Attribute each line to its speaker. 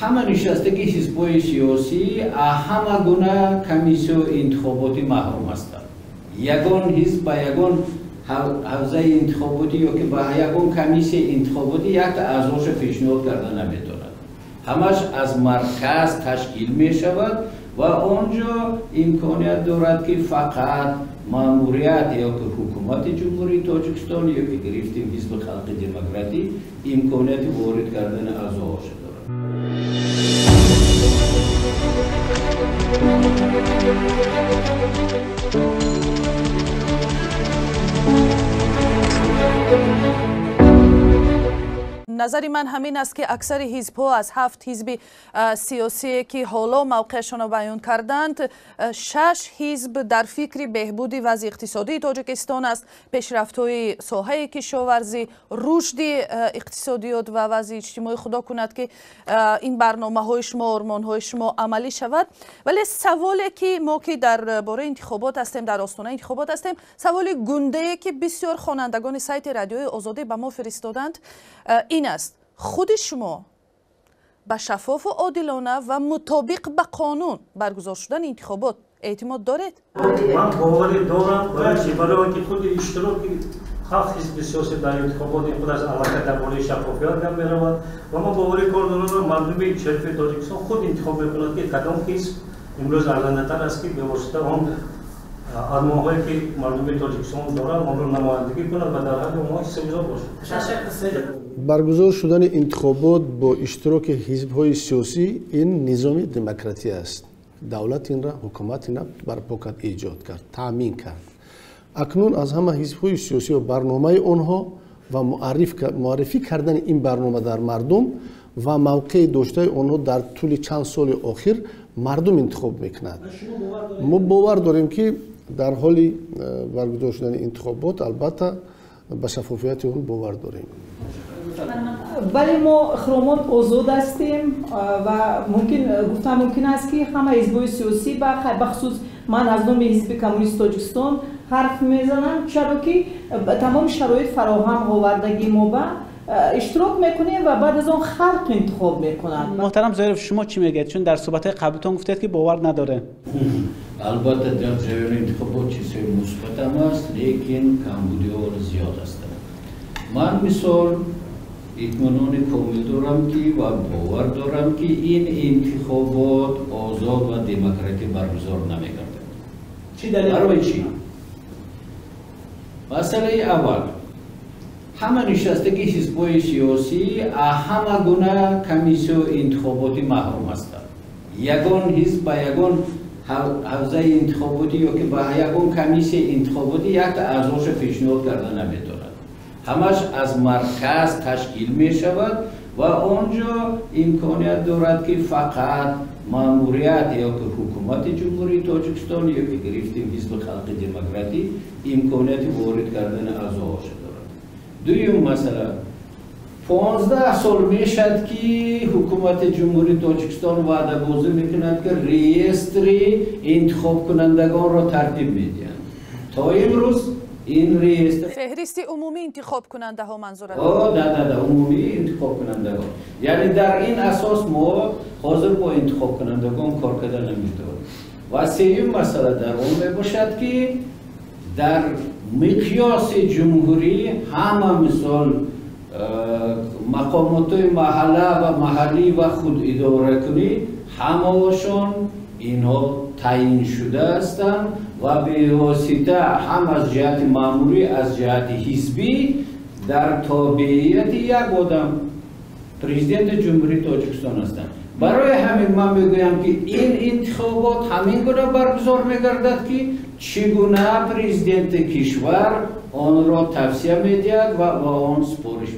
Speaker 1: ҳама нишастаги ҳизбҳои сиёсӣ ҳама гуна комиссияи интихоботӣ маҳрум ҳастанд. Ягон ҳизб ба ягон ҳавзаи интихоботӣ ёки ба ягон комиссияи интихоботӣ якта аъзоша пешниҳод карда наметавонад. ҳамаш аз марказ ташкил мешавад ва онҷо имконият дорад ки фақат маъмурият ёки ҳукумати ҷумҳурии Тоҷикистон ёки гирифтим ҳизби халқи демократӣ имконияти ворид кардани аъзоаша дорад.
Speaker 2: назари ман ҳамин аст ки аксари ҳизбҳо аз 7 ҳизби сиёсие ки ҳоло мавқеашонро баён карданд, 6 ҳизб дар фикри беҳбуди вазъи иқтисодии Тоҷикистон аст, пешрафтҳои соҳаи кишоварзӣ, рушди иқтисодиёт ва вазъи иҷтимоӣ худо кунад ки ин барномаҳои шумо, ормонҳои шумо амалӣ шавад. Вале саволе ки мо ки дар бораи интихобот ҳастем, дар остонаи интихобот ҳастем, саволи гундае ки бисёр хонандагони сайти радиои Озодӣ ба мо фиристоданд ин аст: худи шумо ба шаффофу одилона ва мутобиқ ба қонун баргузор шудани интихобот эътимод доред?
Speaker 3: ман боварӣ дорам барои ки худи иштироки ҳафт ҳизби сиёсӣ дар интихоботи худ аз аллакай дар бораи шаффофият гап меравад ва ман боварӣ кор дорам мардуми шарифи Тоҷикистон худ интихоб мекунад ки кадом ҳизб имрӯз арзандатар аст ки бевосита он армонҳое ки мардуми Тоҷикистон дорад онро намояндагӣ кунад ва дар ҳаққи онҳо ҳиссабизор бошад.
Speaker 4: баргузор шудани интихобот бо иштироки ҳизбҳои сиёсӣ ин низоми демократия аст. давлат инра, ҳукумат инра барпо кард, эҷод кард, таъмин кард. акнун аз ҳама ҳизбҳои сиёсӣ ва барномаи онҳо ва муаррифӣ кардани ин барнома дар мардум ва мавқеи доштаи онҳо дар тӯли чанд соли охир мардум интихоб мекунад. мо бовар дорем ки дар ҳоли баргузор шудани интихобот албатта ба шаффофияти он бовар дорем.
Speaker 5: вале мо хиромот озод ҳастем ва гуфтам мумкин аст ки ҳама ҳизбҳои сиёсӣ бахусус ман аз номи ҳизби коммунисти Тоҷикистон ҳарф мезанам, чаро ки тамоми шароит фароҳам овардагӣ мо ба иштирок мекунем ва баъд аз он халқ интихоб мекунад.
Speaker 6: محترم زاهرов шумо чӣ мегӯед? чун дар суҳбатҳои қаблитон гуфтед ки бовар надоре.
Speaker 1: албатта дар ҷараёни интихобот чизҳои мусбат ҳам аст, лекин камбудиҳо зиёд ҳастанд. ман мисол итминони комил дорам ки ва бовар дорам ки ин интихобот озод ва демократӣ баргузор намегардад. барои чӣ? масъалаи аввал, ҳама нишастаги ҳизбҳои сиёсӣ ҳама гуна комиссияи интихоботӣ маҳрум ҳастанд. ягон ҳизб ба ягон ҳавзаи интихоботӣ ёки ба ягон комиссияи интихоботӣ якта аъзоша пешниҳод карда наметавонад. ҳамаш аз марказ ташкил мешавад ва онҷо имконият дорад ки фақат маъмурият ёки ҳукумати ҷумҳурии Тоҷикистон ёки гирифтим ҳизби халқи демократӣ имконияти ворид кардани аъзоаша дорад. дуюм масъала, 15 сол мешад ки ҳукумати ҷумҳурии Тоҷикистон ваъдабозӣ мекунад ки реестри интихобкунандагонро тартиб медиҳанд. то имрӯз ин реестр
Speaker 2: феҳристи умумии интихоб кунандаҳо манзур аст.
Speaker 1: да умумии интихоб кунандагон. яъне дар ин асос мо ҳозир бо интихоб кунандагон кор карда наметавонем. ва сеюм масъала дар он мебошад ки дар миқёси ҷумҳурӣ ҳама мисол мақомотои маҳалла ва маҳаллӣ ва худидоракунӣ ҳамаошон инҳо таъин шуда ҳастанд ва бевосита ҳам аз ҷиҳати маъмурӣ аз ҷиҳати ҳизбӣ дар тобеияти як одам президенти ҷумҳурии Тоҷикистон ҳастанд. барои ҳамин ман мегӯям ки ин интихобот ҳамин гуна баргузор мегардад ки чӣ гуна президенти кишвар онро тавсия медиҳад ва он супориш